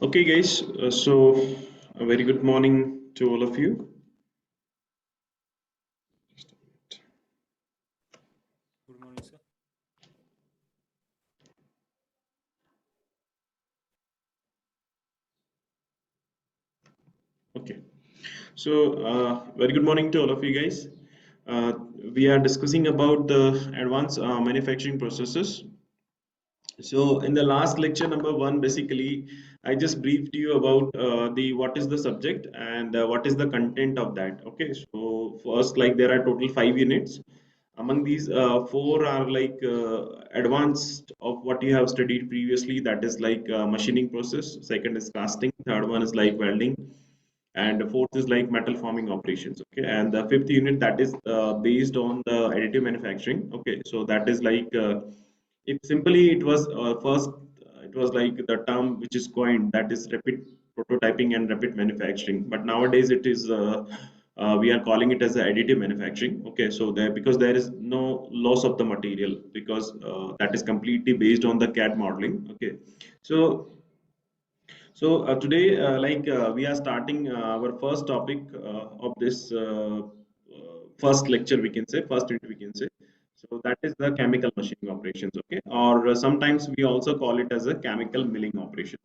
Okay, guys, a very good morning to all of you. Good morning, sir. Okay, very good morning to all of you guys. Uh, we are discussing about the advanced manufacturing processes. So, in the last lecture number one, basically, I just briefed you about the what is the subject and what is the content of that. Okay, so first, like there are total 5 units. Among these, four are like advanced of what you have studied previously. That is like machining process. Second is casting. Third one is like welding, and the fourth is like metal forming operations. Okay, and the fifth unit that is based on the additive manufacturing. Okay, so that is like it simply it was first it was like the term which is coined, that is rapid prototyping and rapid manufacturing, but nowadays it is we are calling it as a additive manufacturing. Okay, so there, because there is no loss of the material, because that is completely based on the CAD modeling. Okay, so today, we are starting our first topic of this first lecture, we can say, first unit, we can say. So that is the chemical machining operations, okay? Or sometimes we also call it as a chemical milling operation.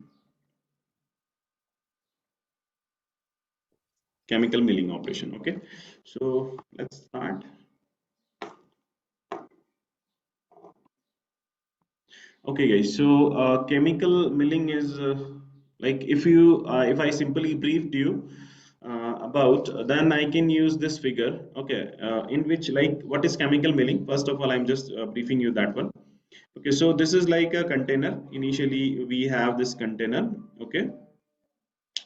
Chemical milling operation, okay? So let's start. Okay, guys. So chemical milling is like if I simply briefed you about, then I can use this figure. Okay, in which like what is chemical milling? First of all, I'm just briefing you that one. Okay, so this is like a container. Initially, we have this container. Okay,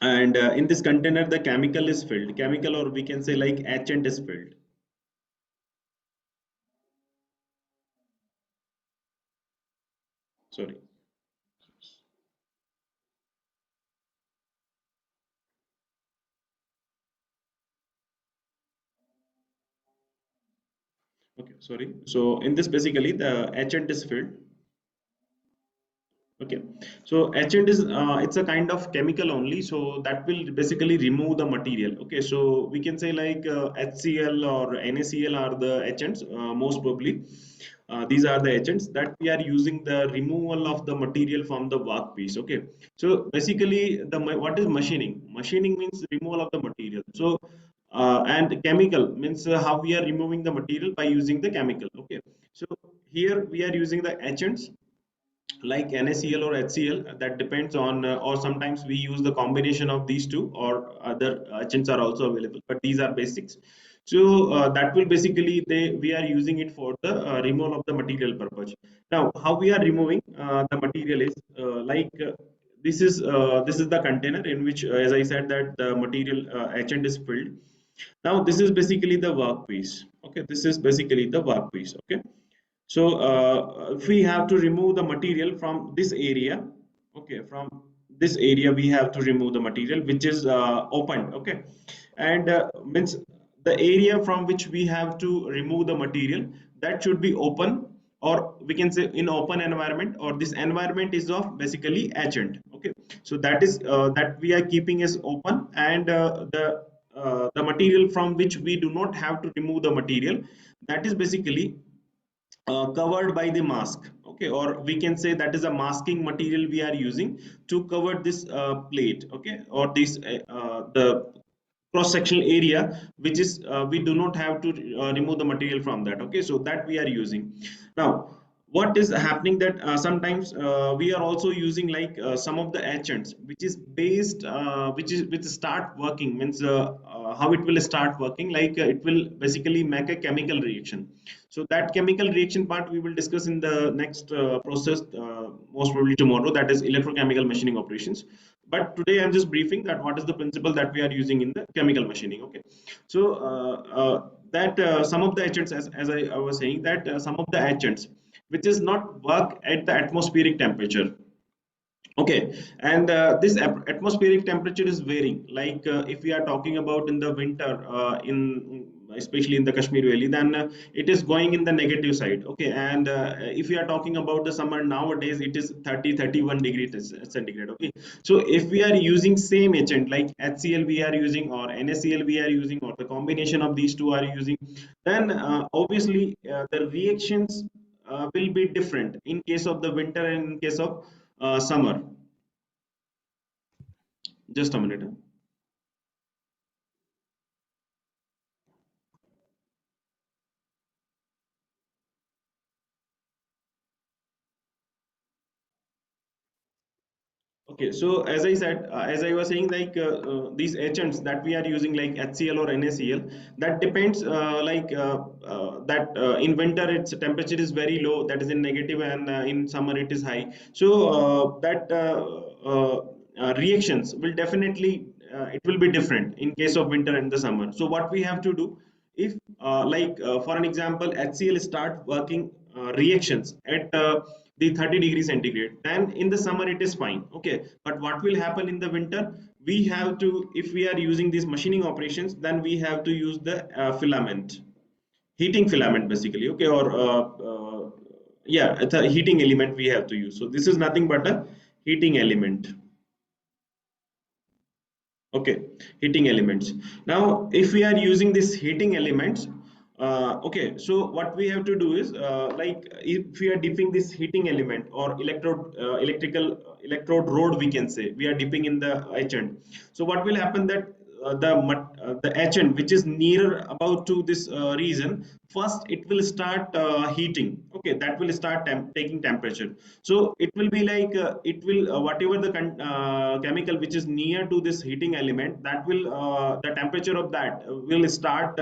and in this container, the chemical is filled. Chemical, or we can say like agent is filled. Sorry. Okay, sorry. So in this, basically, the agent is filled. Okay, so agent is it's a kind of chemical only, so that will basically remove the material. Okay, so we can say like HCl or NaCl are the agents, most probably. These are the agents that we are using the removal of the material from the workpiece. Okay, so basically what is machining? Machining means removal of the material. So and chemical means how we are removing the material by using the chemical. Okay, so here we are using the agents like NaCl or HCl, that depends on, or sometimes we use the combination of these two, or other agents are also available, but these are basics. So that will basically we are using it for the removal of the material purpose. Now, how we are removing the material is this is the container in which, as I said, that the material agent is filled. Now, this is basically the workpiece. Okay, this is basically the workpiece. Okay, so if we have to remove the material from this area, okay, from this area we have to remove the material which is open, okay, and means the area from which we have to remove the material, that should be open, or we can say in open environment, or this environment is of basically agent. Okay, so that is that we are keeping as open, and the material from which we do not have to remove the material, that is basically covered by the mask. Okay, or we can say that is a masking material we are using to cover this plate. Okay, or this the cross sectional area, which is we do not have to remove the material from that. Okay, so that we are using. Now, what is happening that sometimes we are also using like some of the agents which is based which start working, means how it will start working, like it will basically make a chemical reaction. So that chemical reaction part we will discuss in the next process, most probably tomorrow, that is electrochemical machining operations. But today I'm just briefing that what is the principle that we are using in the chemical machining. Okay, so that some of the agents, as I was saying, that some of the agents which is not work at the atmospheric temperature. Okay, and this atmospheric temperature is varying. Like if we are talking about in the winter, in especially in the Kashmir Valley, then it is going in the negative side. Okay, and if we are talking about the summer nowadays, it is 30, 31 degrees centigrade. Okay, so if we are using same agent like HCl we are using or NaCl we are using or the combination of these two are using, then obviously the reactions will be different in case of the winter and in case of summer. Just a minute. Okay, so as I said, as I was saying, like these agents that we are using, like HCl or NaCl, that depends. That in winter its temperature is very low, that is in negative, and in summer it is high. So reactions will definitely it will be different in case of winter and the summer. So what we have to do, if for an example, HCl start working reactions at the 30 degrees centigrade, then in the summer it is fine. Okay, but what will happen in the winter, we have to, if we are using these machining operations, then we have to use the filament, heating filament basically. Okay, or yeah, it's a heating element we have to use. So this is nothing but a heating element. Okay, heating elements. Now if we are using this heating elements, okay, so what we have to do is like if we are dipping this heating element or electrical electrode rod, we can say we are dipping in the agent. So what will happen that the agent which is nearer about to this region, first it will start heating. Okay, that will start taking temperature. So it will be like it will whatever the chemical which is near to this heating element, that will the temperature of that will start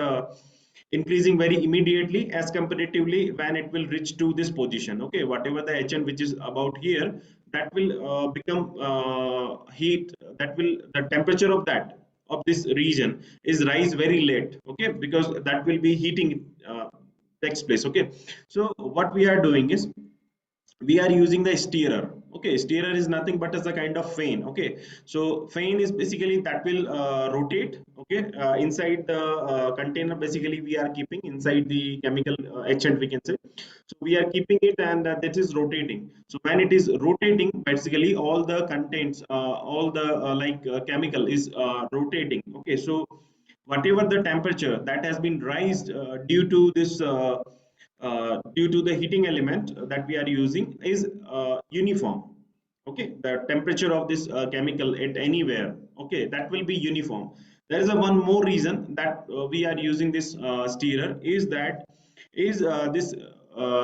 increasing very immediately as comparatively when it will reach to this position. Okay, whatever the HN which is about here, that will become heat, that will the temperature of that of this region is rise very late. Okay, because that will be heating takes place. Okay, so what we are doing is we are using the steerer. Okay, steerer is nothing but as a kind of fan. Okay, so fan is basically that will rotate. Okay, inside the container basically we are keeping inside the chemical agent, we can say. So we are keeping it, and that is rotating. So when it is rotating, basically all the contents all the chemical is rotating. Okay, so whatever the temperature that has been raised due to the heating element that we are using is uniform. Okay, the temperature of this chemical at anywhere, okay, that will be uniform. There is a one more reason that we are using this stirrer, is that is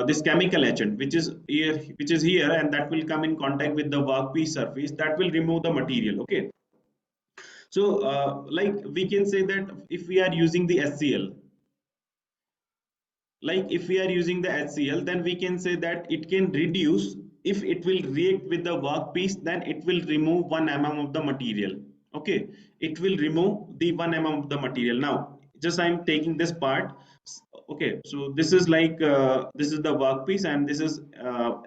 this chemical agent which is here, and that will come in contact with the workpiece surface, that will remove the material. Okay, so like we can say that if we are using the HCl, like if we are using the HCl, then we can say that it can reduce, if it will react with the workpiece, then it will remove 1 mm of the material. Okay, it will remove the 1 mm of the material. Now just I'm taking this part. Okay, so this is like this is the workpiece, and this is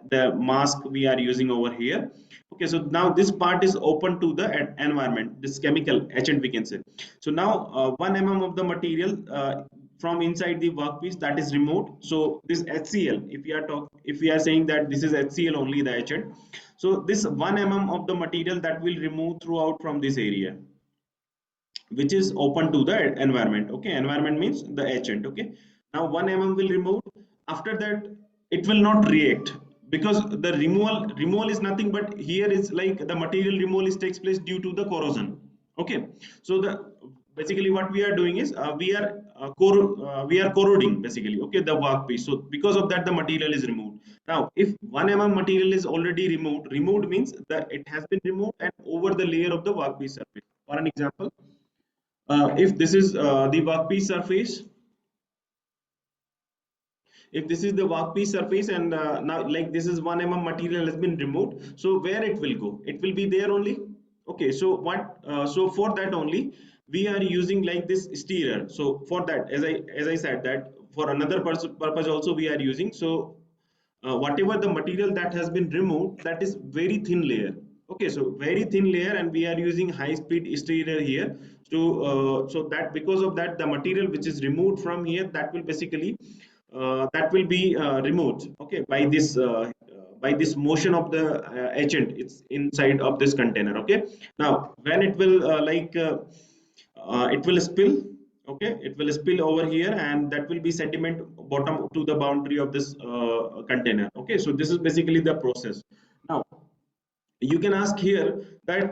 the mask we are using over here. Okay, so now this part is open to the environment, this chemical agent, we can say. So now 1 mm of the material from inside the workpiece, that is removed. So this HCl, if we are saying that this is HCl only, the agent, so this 1 mm of the material that will remove throughout from this area, which is open to the environment. Okay, environment means the agent. Okay, now 1 mm will remove. After that it will not react, because the removal is nothing but here is like the material removal is takes place due to the corrosion. Okay, so the basically what we are doing is we are corroding basically, okay, the workpiece. So because of that the material is removed. Now if 1 mm material is already removed means that it has been removed and over the layer of the workpiece surface. For an example, if this is the workpiece surface, if this is the workpiece surface, and now like this is 1 mm material has been removed, so where it will go, it will be there only. Okay, so what so for that only we are using like this stirrer. So for that, as I said that for another purpose also we are using. So whatever the material that has been removed, that is very thin layer. Okay, so very thin layer, and we are using high speed stereo here. So so that because of that, the material which is removed from here, that will basically that will be removed, okay, by this motion of the agent. It's inside of this container. Okay, now when it will it will spill. Okay, it will spill over here, and that will be sediment bottom to the boundary of this container. Okay, so this is basically the process. Now you can ask here that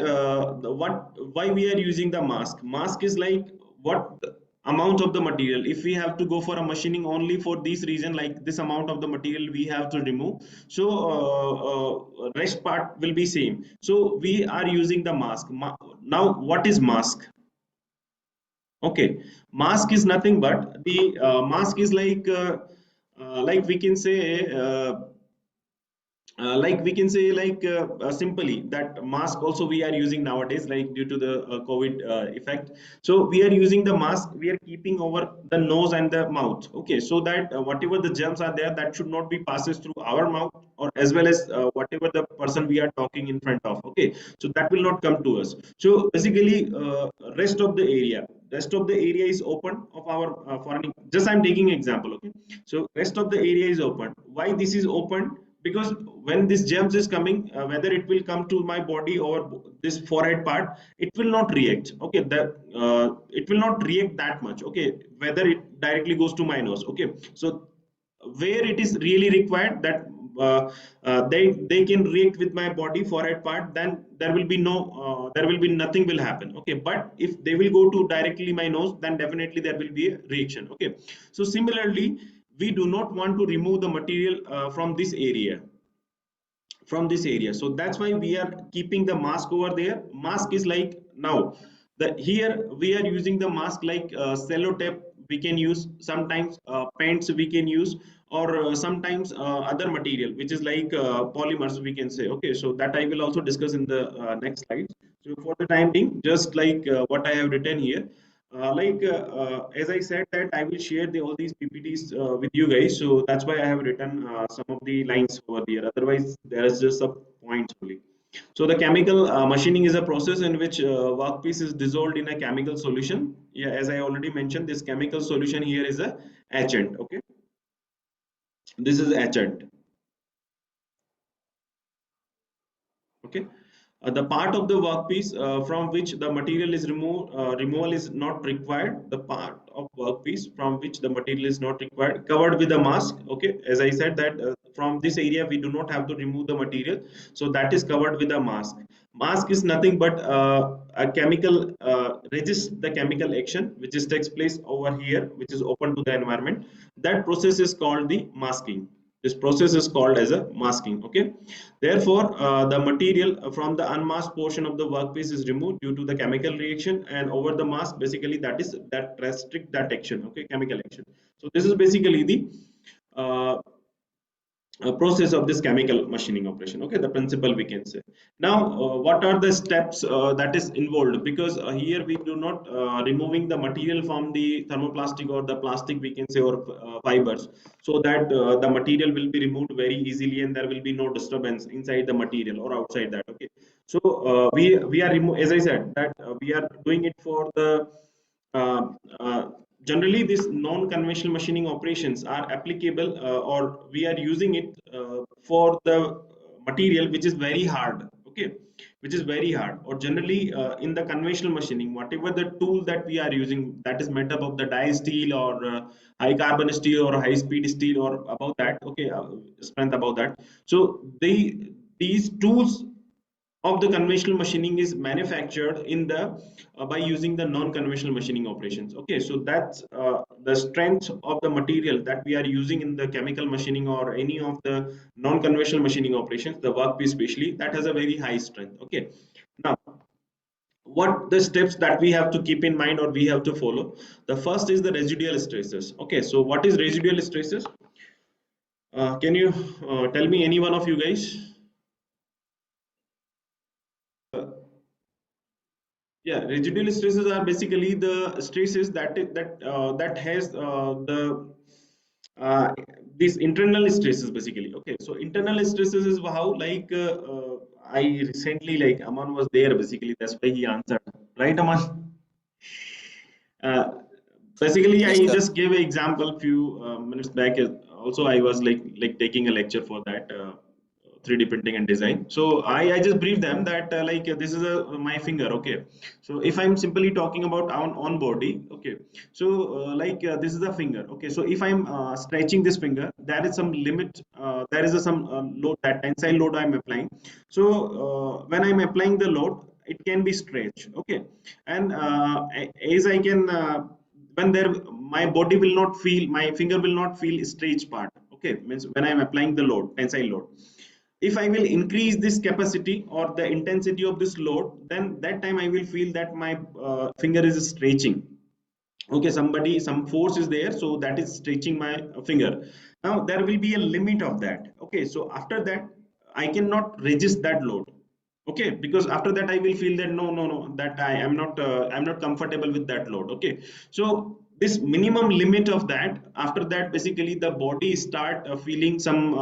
what why we are using the mask is like what amount of the material, if we have to go for a machining only for this reason, like this amount of the material we have to remove. So rest part will be same, so we are using the now what is mask? Okay, mask is nothing but the mask is like we can say like we can say simply that mask also we are using nowadays, like due to the covid effect. So we are using the mask, we are keeping over the nose and the mouth, okay, so that whatever the germs are there, that should not be passes through our mouth, or as well as whatever the person we are talking in front of. Okay, so that will not come to us. So basically rest of the area is open of our foreign. Just I'm taking example. Okay, so rest of the area is open. Why this is open? Because when this germs is coming, whether it will come to my body or this forehead part, it will not react. Okay, that it will not react that much. Okay, whether it directly goes to my nose. Okay, so where it is really required that they can react with my body forehead part, then there will be no there will be nothing will happen. Okay, but if they will go to directly my nose, then definitely there will be a reaction. Okay, so similarly, we do not want to remove the material from this area, so that's why we are keeping the mask over there. Mask is like now the here we are using the mask like cellotape we can use, sometimes paints we can use, or sometimes other material which is like polymers we can say. Okay, so that I will also discuss in the next slide. So for the time being, just like what I have written here, as I said that I will share all these PPTs with you guys. So that's why I have written some of the lines over there. Otherwise, there is just a point only. So the chemical machining is a process in which workpiece is dissolved in a chemical solution. Yeah, as I already mentioned, this chemical solution here is a agent. Okay, this is agent. Okay, the part of the workpiece from which the material is removed, removal is not required. The part of workpiece from which the material is not required, covered with a mask. Okay, as I said that from this area we do not have to remove the material, so that is covered with a mask. Mask is nothing but a chemical resists the chemical action which is takes place over here, which is open to the environment. That process is called the masking. This process is called as a masking. Okay, therefore the material from the unmasked portion of the workpiece is removed due to the chemical reaction, and over the mask basically that is that restrict that action. Okay, chemical action. So this is basically the uh, process of this chemical machining operation. Okay, the principle we can say. Now what are the steps that is involved? Because here we do not removing the material from the thermoplastic or the plastic we can say, or fibers, so that the material will be removed very easily and there will be no disturbance inside the material or outside that. Okay, so we are as I said that we are doing it for the uh, uh, generally these non-conventional machining operations are applicable, or we are using it for the material which is very hard. Okay, which is very hard, or generally in the conventional machining, whatever the tool that we are using, that is made up of the die steel or high carbon steel or high speed steel or about that. Okay, strength about that. So these tools of the conventional machining is manufactured in the by using the non-conventional machining operations. Okay, so that's the strength of the material that we are using in the chemical machining or any of the non-conventional machining operations, the workpiece especially, that has a very high strength. Okay, now what the steps that we have to keep in mind or we have to follow? The first is the residual stresses. Okay, so what is residual stresses? Can you tell me, any one of you guys? Yeah, residual stresses are basically the stresses that has the these internal stresses basically. Okay, so internal stresses is how, like I recently, like, Aman was there basically. That's why he answered. Right, Aman? Uh, Basically, Yes, I sir. just gave an example few minutes back. Also, I was like taking a lecture for that 3D printing and design. So I just briefed them that this is my finger. Okay. So if I'm simply talking about on body. Okay. So this is the finger. Okay. So if I'm stretching this finger, there is some limit. There is some load, that tensile load I'm applying. So when I'm applying the load, it can be stretched. Okay. And as I can when there, my body will not feel, my finger will not feel stretch part. Okay, means when I am applying the load, tensile load, if I will increase this capacity or the intensity of this load, then that time I will feel that my finger is stretching. Okay, some force is there, so that is stretching my finger. Now there will be a limit of that. Okay, so after that I cannot resist that load. Okay, because after that I will feel that no, that I am not I'm not comfortable with that load. Okay, so this minimum limit of that, after that basically the body start feeling some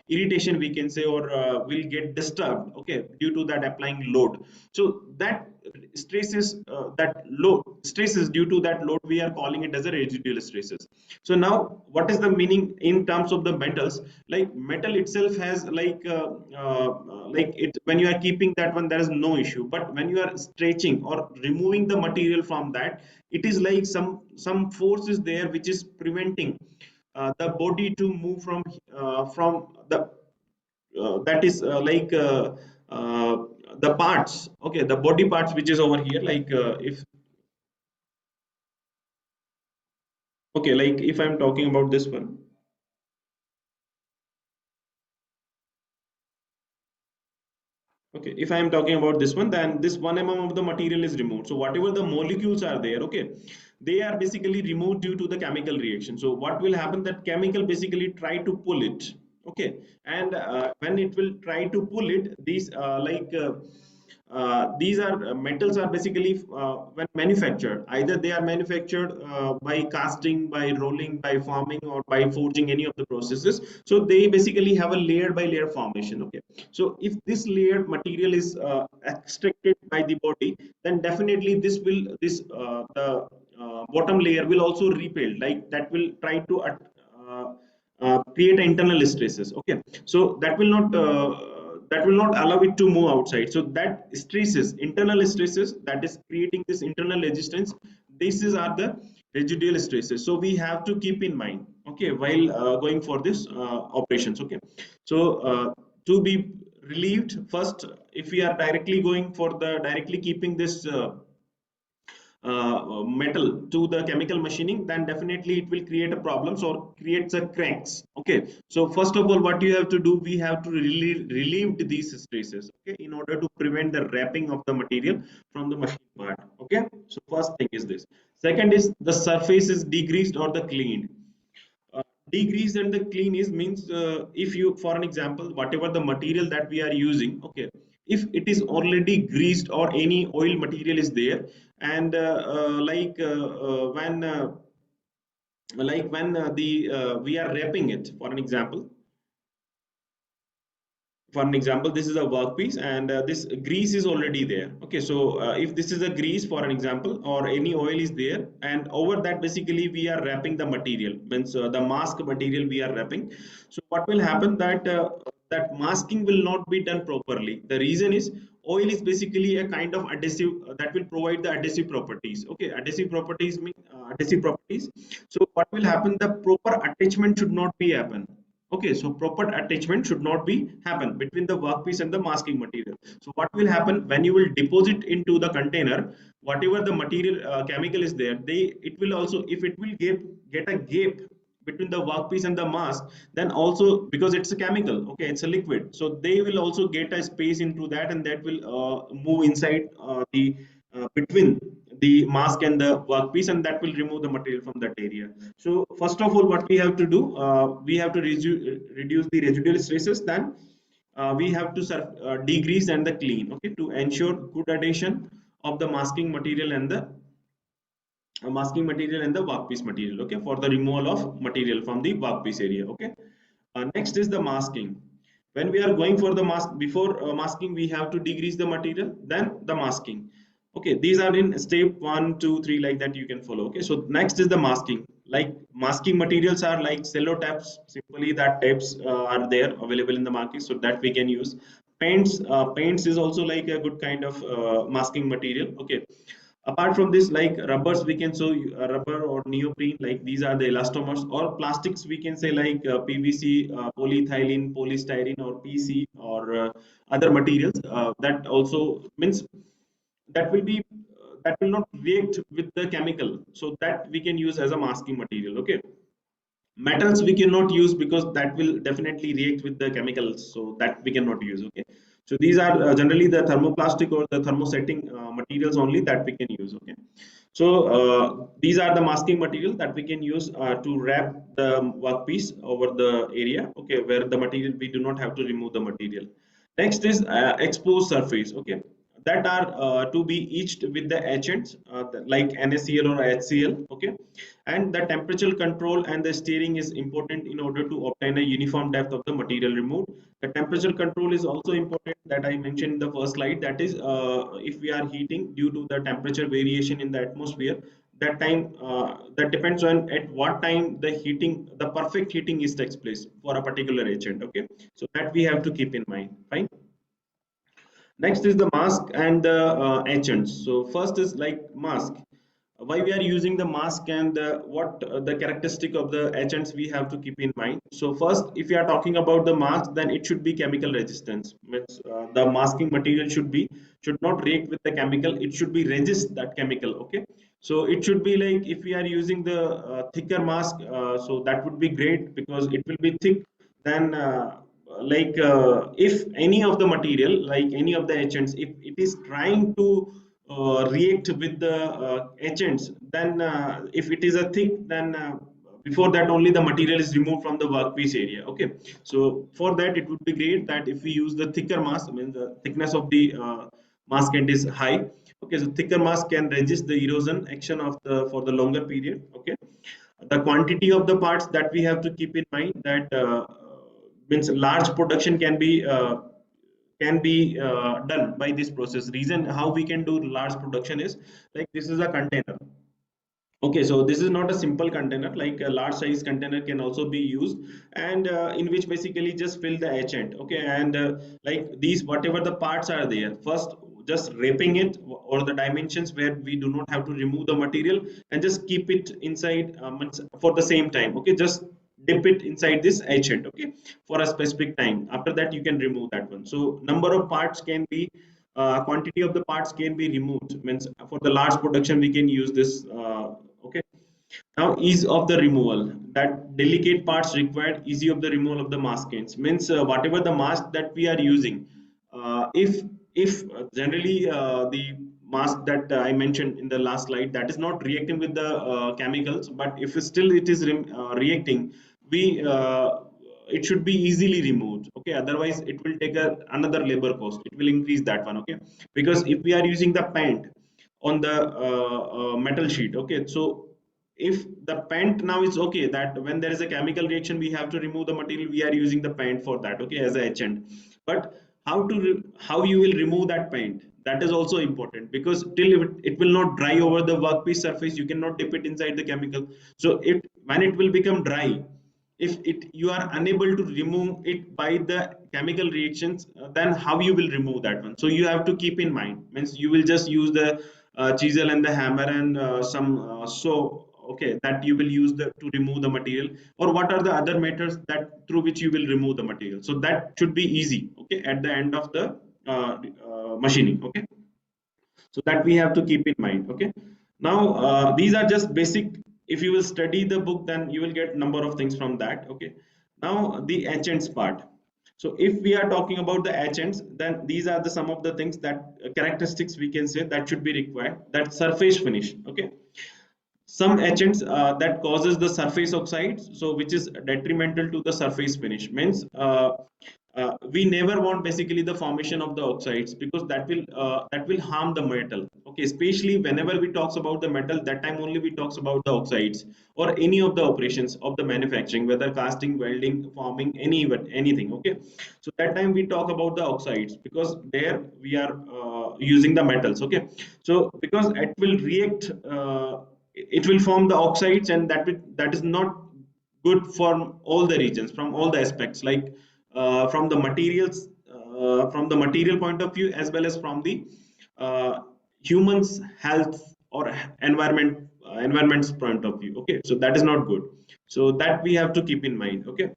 irritation, we can say, or will get disturbed. Okay, due to that applying load. So that stresses, that load stresses, due to that load we are calling it as a residual stresses. So now what is the meaning in terms of the metals? Like metal itself has like it, when you are keeping that one, there is no issue, but when you are stretching or removing the material from that, it is like some force is there which is preventing the body to move from the that is uh, the parts. Okay, the body parts which is over here, if okay, like if I'm talking about this one. Okay, if I am talking about this one, then this 1 mm of the material is removed. So whatever the molecules are there, okay, they are basically removed due to the chemical reaction. So what will happen, that chemical basically try to pull it. Okay, and when it will try to pull it, these are metals are basically when manufactured, either they are manufactured by casting, by rolling, by forming, or by forging, any of the processes. So they basically have a layer by layer formation. Okay, so if this layered material is extracted by the body, then definitely the bottom layer will also repel, like that will try to create internal stresses. Okay, so that will not allow it to move outside. So that stresses, internal stresses, that is creating this internal resistance. Are the residual stresses. So we have to keep in mind, okay, while going for this operations. Okay, so to be relieved, first, if we are directly going for the directly keeping this metal to the chemical machining, then definitely it will create a problems or creates a cracks. Okay, so first of all, what you have to do, we have to relieve these stresses. Okay, in order to prevent the wrapping of the material from the machine part. Okay, so first thing is this. Second is the surface is degreased or the cleaned. uh, Degrease and the clean is means, if you, for an example, whatever the material that we are using, okay, if it is already greased or any oil material is there, and when the we are wrapping it, for an example, this is a workpiece, and this grease is already there. Okay, so if this is a grease, for an example, or any oil is there, and over that basically we are wrapping the material, means the mask material we are wrapping. So what will happen, that that masking will not be done properly. The reason is, oil is basically a kind of adhesive that will provide the adhesive properties. Okay, adhesive properties mean adhesive properties. So what will happen, the proper attachment should not be happen. Okay, so proper attachment should not be happen between the workpiece and the masking material. So what will happen, when you will deposit into the container, whatever the material chemical is there, they it will also, if it will get a gap between the workpiece and the mask, then also, because it's a chemical, okay, it's a liquid, so they will also get a space into that, and that will move inside the between the mask and the workpiece, and that will remove the material from that area. So first of all, what we have to do, we have to reduce the residual stresses. Then we have to degrease and the clean, okay, to ensure good adhesion of the masking material and the workpiece material. Okay, for the removal of material from the workpiece area. Okay, next is the masking. When we are going for the mask, before masking we have to degrease the material, then the masking. Okay, these are in step 1 2 3, like that you can follow. Okay, so next is the masking. Like masking materials are like cello tabs, simply that tabs are there available in the market, so that we can use. Paints is also like a good kind of masking material. Okay, apart from this, like rubbers, we can show rubber or neoprene, like these are the elastomers. Or plastics, we can say like PVC, polyethylene, polystyrene, or PC, or other materials that also means that will be that will not react with the chemical, so that we can use as a masking material. Okay, metals we cannot use because that will definitely react with the chemicals, so that we cannot use. Okay, so these are generally the thermoplastic or the thermosetting materials only that we can use. Okay, so these are the masking material that we can use to wrap the workpiece over the area, okay, where the material we do not have to remove the material. Next is exposed surface. Okay, that are to be etched with the agents like NaCl or HCl. Okay, and the temperature control and the steering is important in order to obtain a uniform depth of the material removed. The temperature control is also important, that I mentioned in the first slide. That is, if we are heating due to the temperature variation in the atmosphere, that time that depends on at what time the heating, the perfect heating is takes place for a particular agent. Okay, so that we have to keep in mind. Fine. Next is the mask and the agents. So first is like mask. Why we are using the mask, and what the characteristic of the agents we have to keep in mind. So first, if you are talking about the mask, then it should be chemical resistance. Means the masking material should not react with the chemical. It should be resist that chemical. Okay. So it should be like if we are using the thicker mask, so that would be great because it will be thick. Then if any of the material, like any of the agents, if it is trying to react with the agents, then if it is a thick, then before that only the material is removed from the workpiece area. Okay, so for that it would be great that if we use the thicker mask, I mean the thickness of the maskant is high. Okay, so thicker mask can resist the erosion action of the for the longer period. Okay, the quantity of the parts that we have to keep in mind, that means large production can be done by this process. Reason how we can do large production is like this is a container. Okay, so this is not a simple container, like a large size container can also be used, and in which basically just fill the agent. Okay, and like these, whatever the parts are there, first just wrapping it or the dimensions where we do not have to remove the material, and just keep it inside for the same time. Okay, just dip it inside this agent. Okay, for a specific time. After that, you can remove that one. So number of parts can be quantity of the parts can be removed. Means for the large production we can use this. Okay, now ease of the removal, that delicate parts required easy of the removal of the maskings. Means whatever the mask that we are using, if generally the mask that I mentioned in the last slide, that is not reacting with the chemicals, but if still it is reacting, we it should be easily removed. Okay, otherwise it will take another labor cost, it will increase that one. Okay, because if we are using the paint on the metal sheet. Okay, so if the paint now is okay, that when there is a chemical reaction we have to remove the material, we are using the paint for that. Okay, as a agent. But how you will remove that paint, that is also important, because till it will not dry over the workpiece surface, you cannot dip it inside the chemical. So it when it will become dry, if it you are unable to remove it by the chemical reactions, then how you will remove that one? So you have to keep in mind, means you will just use the chisel and the hammer and some saw. Okay, that you will use to remove the material, or what are the other methods that through which you will remove the material, so that should be easy. Okay, at the end of the machining. Okay, so that we have to keep in mind. Okay, now these are just basic. If you will study the book, then you will get number of things from that. Okay, now the agents part. So if we are talking about the agents, then these are the some of the things that characteristics we can say that should be required. That surface finish. Okay, some agents that causes the surface oxides, so which is detrimental to the surface finish. Means we never want basically the formation of the oxides, because that will harm the metal. Okay, especially whenever we talks about the metal, that time only we talks about the oxides or any of the operations of the manufacturing, whether casting, welding, forming, anything. Okay, so that time we talk about the oxides because there we are using the metals. Okay, so because it will react, it will form the oxides, and that is not good for all the regions from all the aspects, like from the materials, from the material point of view, as well as from the uh, humans health or environment's point of view. Okay, so that is not good, so that we have to keep in mind. Okay,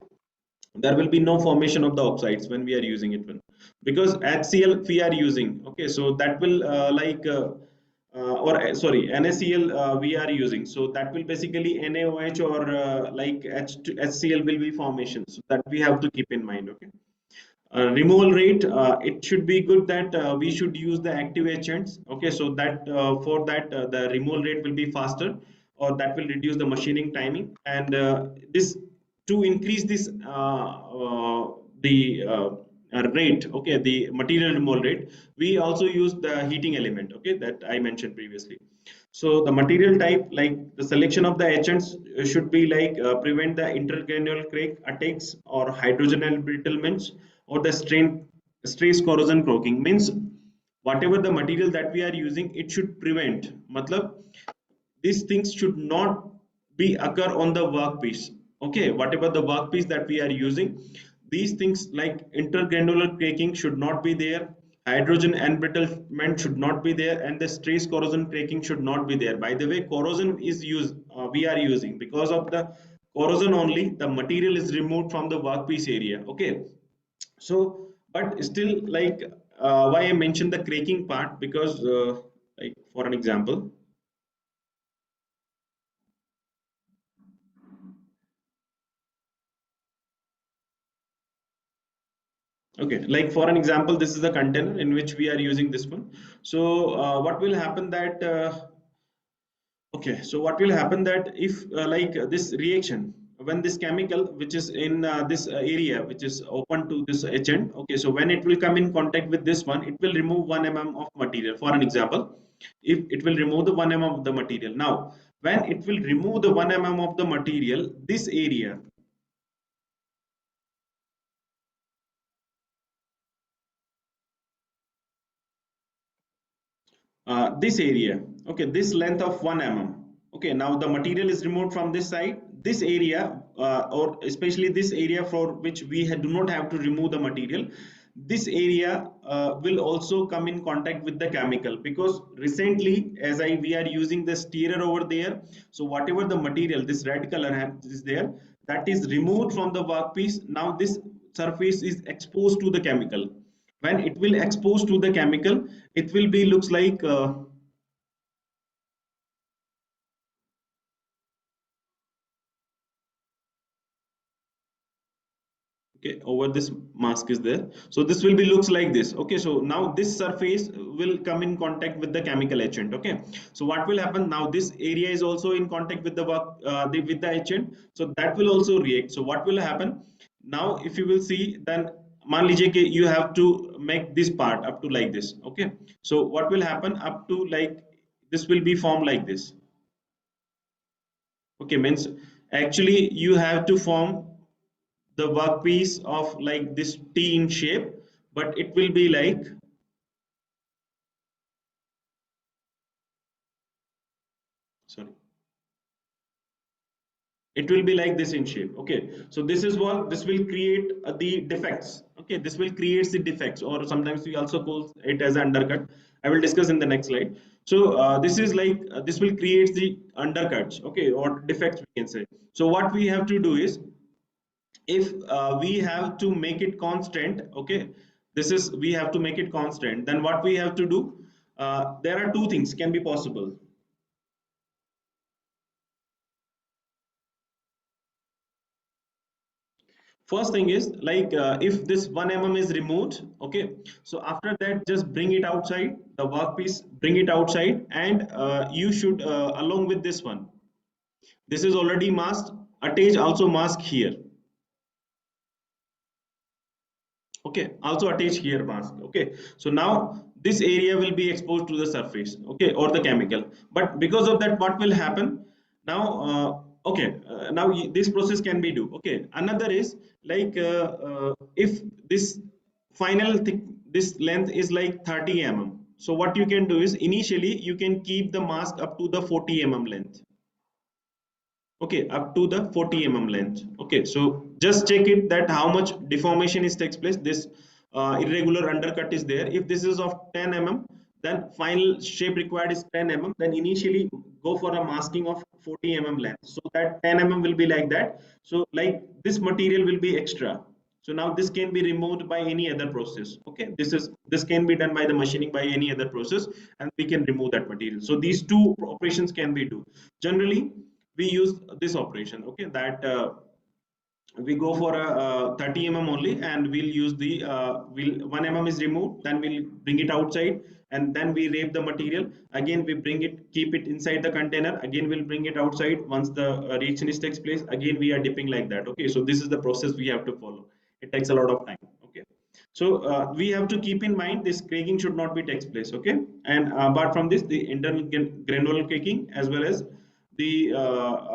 there will be no formation of the oxides when we are using it one, because HCl we are using. Okay, so that will sorry, NaCl we are using, so that will basically NaOH or like HCl will be formation, so that we have to keep in mind. Okay, removal rate, it should be good that we should use the active agents. Okay, so that for that the removal rate will be faster, or that will reduce the machining timing. And this, to increase this the rate, okay, the material removal rate, we also use the heating element, okay, that I mentioned previously. So the material type, like the selection of the agents should be like prevent the intergranular crack attacks or hydrogen embrittlements or the stress corrosion cracking. Means whatever the material that we are using, it should prevent. Matlab, these things should not be occur on the workpiece. Okay, whatever the workpiece that we are using, these things like intergranular cracking should not be there, hydrogen embrittlement should not be there, and the stress corrosion cracking should not be there. By the way, corrosion is used, we are using because of the corrosion only the material is removed from the workpiece area. Okay, so but still, like why I mentioned the cracking part, because like for an example. Okay, like for an example, this is the container in which we are using this one. So what will happen that okay, so what will happen that if this reaction, when this chemical which is in this area which is open to this agent, okay, so when it will come in contact with this one, it will remove 1 mm of material. For an example, if it will remove the 1 mm of the material. Now, when it will remove the 1 mm of the material, this area, this area, okay, this length of 1 mm, okay, now the material is removed from this side, this area, or especially this area for which we do not have to remove the material, this area will also come in contact with the chemical, because recently, as I we are using the stirrer over there, so whatever the material, this red color is there, that is removed from the workpiece. Now this surface is exposed to the chemical. When it will expose to the chemical, it will be looks like okay, over this mask is there, so this will be looks like this. Okay, so now this surface will come in contact with the chemical agent. Okay, so what will happen now, this area is also in contact with the work with the agent, so that will also react. So what will happen now, if you will see, then मान लीजिए कि you have to make this part up to like this. Okay, so what will happen up to like this will be formed like this. Okay, means actually you have to form the workpiece of like this T in shape, but it will be like, sorry, it will be like this in shape. Okay, so this is what this will create the defects. Okay, this will create the defects, or sometimes we also call it as undercut. I will discuss in the next slide. So this is like this will create the undercuts, okay, or defects we can say. So what we have to do is, if we have to make it constant, okay, this is we have to make it constant, then what we have to do, there are two things can be possible. First thing is like if this 1 mm is removed, okay, so after that just bring it outside the workpiece, bring it outside, and you should along with this one, this is already masked, attach also mask here. Okay, also attach here mask. Okay, so now this area will be exposed to the surface, okay, or the chemical. But because of that, what will happen now? Okay, now this process can be do. Okay, another is like if this final thick, this length is like 30 mm. So what you can do is initially you can keep the mask up to the 40 mm length. Okay, up to the 40 mm length. Okay, so just check it that how much deformation is takes place. This irregular undercut is there. If this is of 10 mm, then final shape required is 10 mm, then initially go for a masking of 40 mm length, so that 10 mm will be like that. So like this material will be extra. So now this can be removed by any other process. Okay, this can be done by the machining by any other process, and we can remove that material. So these two operations can be do. Generally we use this operation. Okay, that we go for a 30 mm only, and we'll use the will 1 mm is removed, then we'll bring it outside, and then we rape the material. Again we bring it, keep it inside the container, again we'll bring it outside. Once the reaction is takes place, again we are dipping like that. Okay, so this is the process we have to follow. It takes a lot of time. Okay, so we have to keep in mind this cracking should not be takes place. Okay, and apart from this, the internal granular cracking as well as the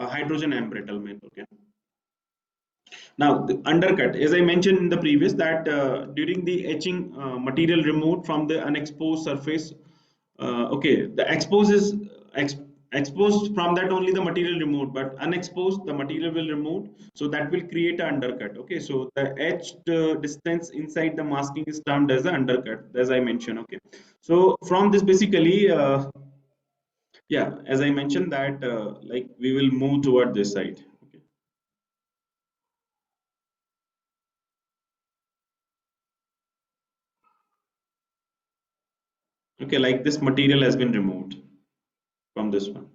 hydrogen embrittlement. Okay, now, the undercut, as I mentioned in the previous, that during the etching, material removed from the unexposed surface. Okay, the ex, exposed, from that only the material removed, but unexposed the material will remove, so that will create an undercut. Okay, so the etched distance inside the masking is termed as the undercut, as I mentioned. Okay, so from this basically, yeah, as I mentioned that like we will move toward this side. Okay, okay, like this material has been removed from this one.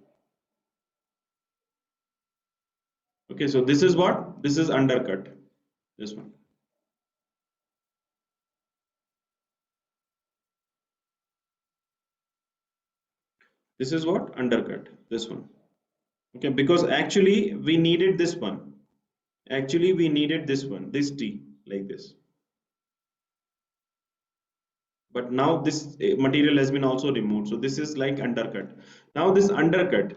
Okay, so this is what? This is undercut. This one. This is what? Undercut. This one. Okay, because actually we needed this one. Actually, we needed this one, this T, like this. But now this material has been also removed. So this is like undercut. Now this undercut.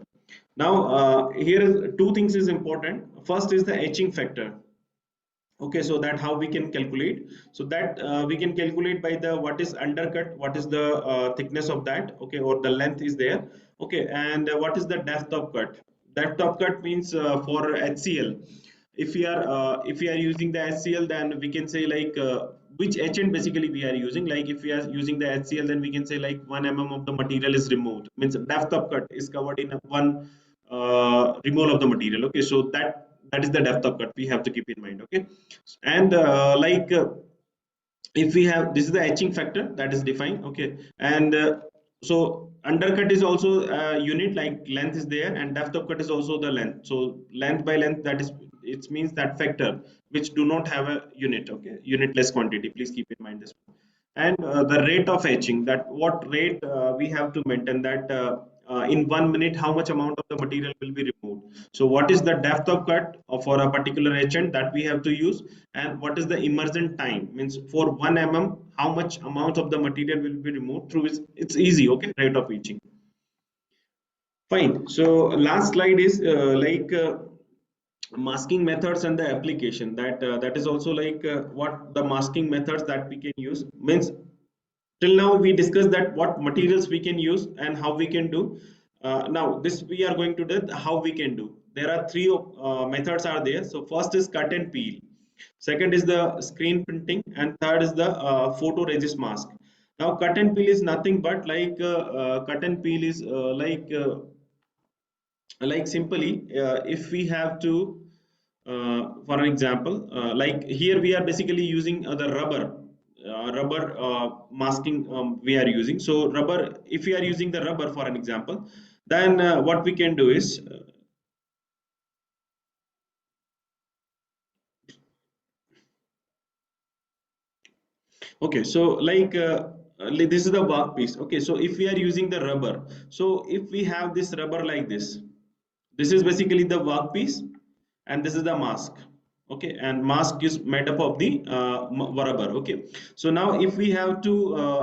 Now here is two things is important. First is the etching factor. Okay, so that how we can calculate. So that we can calculate by the what is undercut, what is the thickness of that. Okay, or the length is there. Okay, and what is the depth of cut. Depth of cut means for HCl, if we are using the HCl, then we can say like which etchant basically we are using. Like if we are using the HCl, then we can say like 1 mm of the material is removed, means depth of cut is covered in one removal of the material. Okay, so that is the depth of cut we have to keep in mind. Okay, and if we have, this is the etching factor that is defined. Okay, and so undercut is also a unit, like length is there, and depth of cut is also the length. So length by length, that is, it means that factor which do not have a unit. Okay, unitless quantity, please keep in mind this. And the rate of etching, that what rate we have to maintain, that in 1 minute how much amount of the material will be removed. So what is the depth of cut for a particular etchant that we have to use, and what is the immersion time, means for 1 mm how much amount of the material will be removed through it's easy. Okay, rate of etching. Fine, so last slide is like masking methods and the application, that that is also like what the masking methods that we can use means. Till now we discussed that what materials we can use and how we can do. Now this we are going to do how we can do. There are three methods are there. So first is cut and peel, second is the screen printing, and third is the photoresist mask. Now cut and peel is nothing but like cut and peel is like simply if we have to for an example, like here we are basically using the rubber masking we are using. So rubber, if we are using the rubber for an example, then what we can do is okay, so like this is the workpiece. Okay, so if we are using the rubber, so if we have this rubber like this is basically the workpiece, and this is the mask. okay, and mask is made up of the rubber. Okay, so now if we have to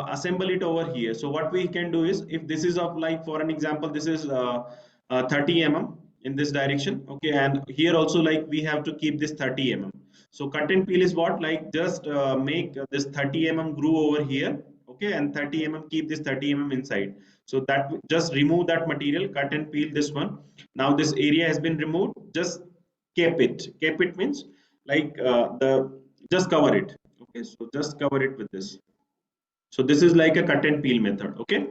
assemble it over here, so what we can do is, if this is of, like for an example, this is 30 mm in this direction, okay, and here also like we have to keep this 30 mm. So cut and peel is what, like just make this 30 mm groove over here, okay, and 30 mm keep this 30 mm inside. So that just remove that material, cut and peel this one. Now this area has been removed, just cape it means like the just cover it. Okay, so just cover it with this. So this is like a cut and peel method. Okay,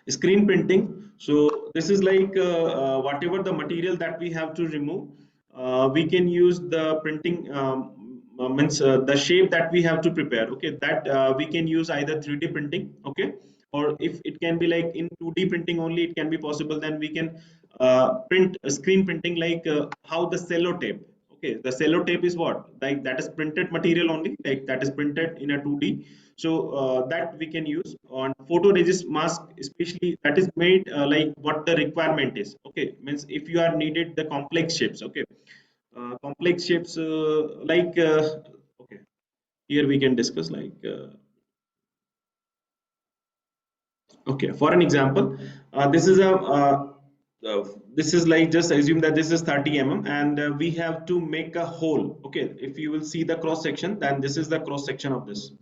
screen printing. So this is like whatever the material that we have to remove, we can use the printing means the shape that we have to prepare. Okay, that we can use either 3D printing. Okay, or if it can be like in 2D printing only, it can be possible, then we can print screen printing, like how the sellotape. Okay, the sellotape is what, like that is printed material only, like that is printed in a 2D. So that we can use on photoresist mask, especially that is made like what the requirement is. Okay, means if you are needed the complex shapes. Okay, complex shapes like okay, here we can discuss like okay, for an example, this is a uh, this is like, just assume that this is 30 mm, and we have to make a hole. Okay, if you will see the cross section, then this is the cross section of this,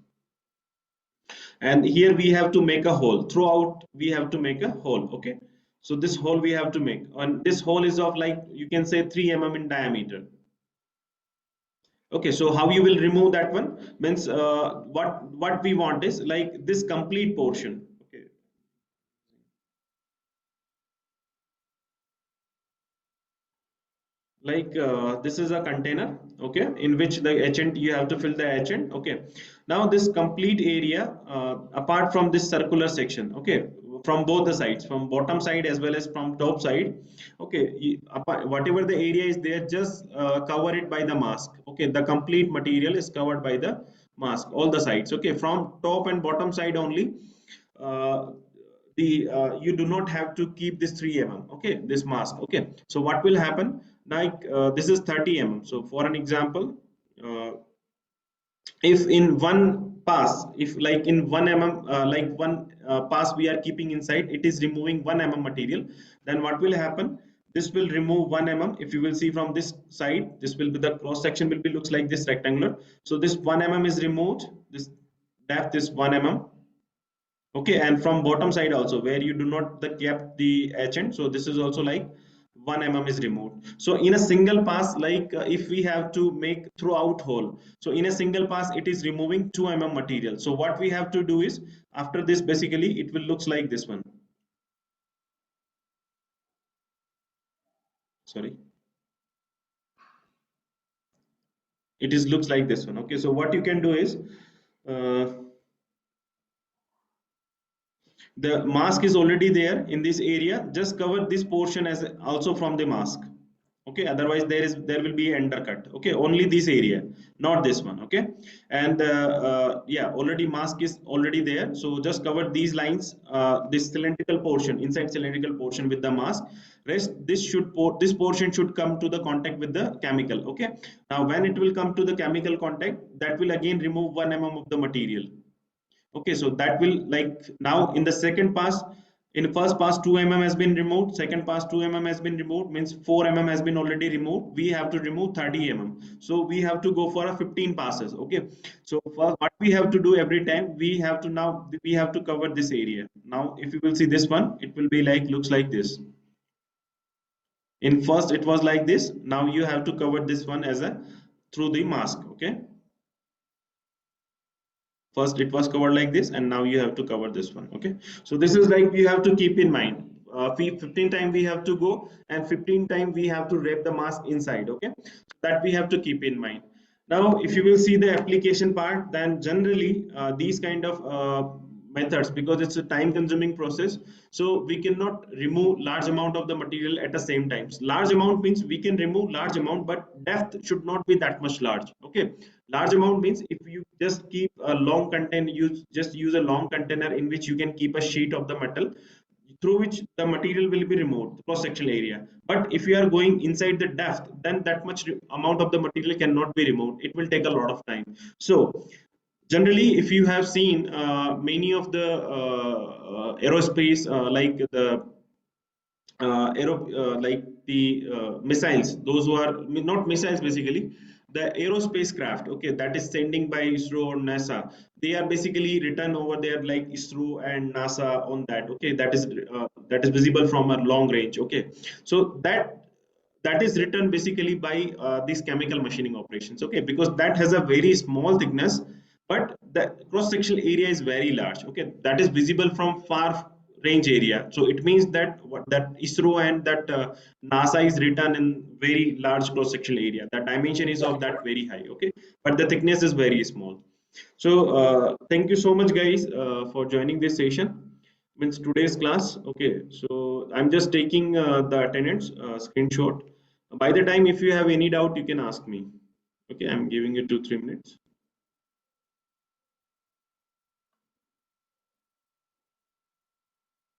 and here we have to make a hole throughout. We have to make a hole. Okay, so this hole we have to make, and this hole is of, like you can say, 3 mm in diameter. Okay, so how you will remove that one means what we want is like this complete portion. Okay, like this is a container, okay, in which the agent, you have to fill the agent. Okay, now this complete area, apart from this circular section, okay, from both the sides, from bottom side as well as from top side. Okay, whatever the area is there, just cover it by the mask. Okay, the complete material is covered by the mask, all the sides. Okay, from top and bottom side only. uh, the You do not have to keep this 3 mm, okay, this mask. Okay, so what will happen, like this is 30 mm. So for an example, uh, if in one pass, if like in 1 mm, like one pass we are keeping inside, it is removing 1 mm material, then what will happen, this will remove 1 mm. If you will see from this side, this will be the cross section will be looks like this rectangular. So this 1 mm is removed, this depth is 1 mm. Okay, and from bottom side also, where you do not the kept the agent, so this is also like 1 mm is removed. So in a single pass, like if we have to make throughout hole, so in a single pass it is removing 2 mm material. So what we have to do is, after this, basically it will looks like this one. Sorry, it is looks like this one. Okay, so what you can do is, uh, the mask is already there in this area, just cover this portion as also from the mask. Okay, otherwise there will be undercut. Okay, only this area, not this one. Okay, and yeah, already mask is already there, so just cover these lines, this cylindrical portion, inside cylindrical portion with the mask. Rest, this portion should come to the contact with the chemical. Okay, now when it will come to the chemical contact, that will again remove 1 mm of the material. Okay, so that will, like now in the second pass, in the first pass 2 mm has been removed, second pass 2 mm has been removed, means 4 mm has been already removed. We have to remove 30 mm, so we have to go for a 15 passes. Okay, so for what we have to do every time, we have to, now we have to cover this area. Now if you will see this one, it will be like looks like this. In first it was like this, now you have to cover this one as a through the mask. Okay, first it was covered like this, and now you have to cover this one. Okay, so this is like you have to keep in mind, 15 time we have to go, and 15 time we have to wrap the mask inside. Okay, so that we have to keep in mind. Now if you will see the application part, then generally these kind of methods, because it's a time consuming process, so we cannot remove large amount of the material at the same time. Large amount means we can remove large amount, but depth should not be that much large. Okay, large amount means if you just keep a long container, you just use a long container in which you can keep a sheet of the metal. through which the material will be removed, the cross sectional area. But if you are going inside the depth, then that much amount of the material cannot be removed. It will take a lot of time. So generally, if you have seen many of the aerospace, like the like the missiles, those who are not missiles, basically the aerospace craft, okay, that is sending by ISRO or NASA, they are basically written over there like ISRO and NASA on that, okay, that is visible from a long range, okay. So that is written basically by these chemical machining operations, okay, because that has a very small thickness, but the cross sectional area is very large, okay, that is visible from far range area. So it means that that ISRO and that NASA is written in very large cross sectional area, the dimension is of that very high, okay, but the thickness is very small. So thank you so much guys for joining this session, means today's class, okay. So I'm just taking the attendance screenshot. By the time if you have any doubt, you can ask me, okay. I'm giving you 2 3 minutes.